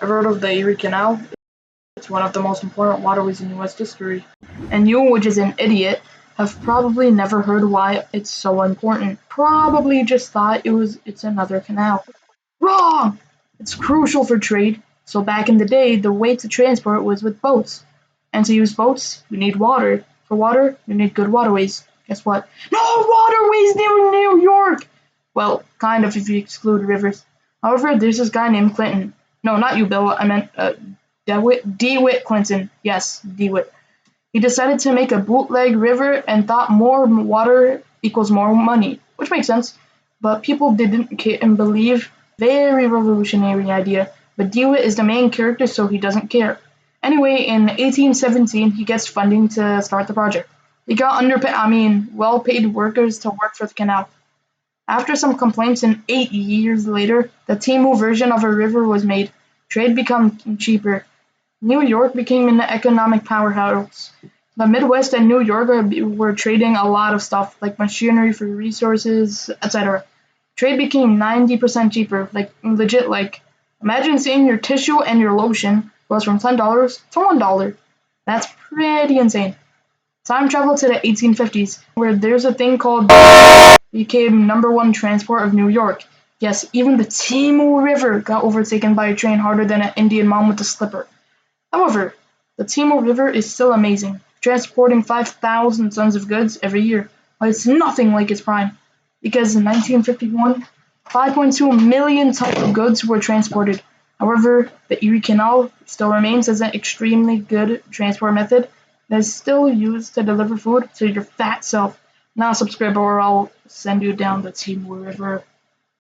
Ever heard of the Erie Canal? It's one of the most important waterways in U.S. history. And you, which is an idiot, have probably never heard why it's so important. Probably just thought it's another canal. Wrong! It's crucial for trade. So back in the day, the way to transport was with boats. And to use boats, you need water. For water, you need good waterways. Guess what? No waterways near New York! Well, kind of if you exclude rivers. However, there's this guy named Clinton. No, not you, Bill. I meant DeWitt Clinton. Yes, DeWitt. He decided to make a bootleg river and thought more water equals more money, which makes sense. But people didn't care and believe. Very revolutionary idea. But DeWitt is the main character, so he doesn't care. Anyway, in 1817, he gets funding to start the project. He got well-paid workers to work for the canal. After some complaints and 8 years later, the Timu version of a river was made. Trade became cheaper. New York became an economic powerhouse. The Midwest and New York were trading a lot of stuff, like machinery for resources, etc. Trade became 90% cheaper, legit. Imagine seeing your tissue and your lotion goes from $10 to $1. That's pretty insane. Time travel to the 1850s, where there's a thing called became #1 transport of New York. Yes, even the Timu River got overtaken by a train harder than an Indian mom with a slipper. However, the Timu River is still amazing, transporting 5,000 tons of goods every year, but it's nothing like its prime. Because in 1951, 5.2 million tons of goods were transported. However, the Erie Canal still remains as an extremely good transport method that is still used to deliver food to your fat self. Now subscribe or I'll send you down the Timu River.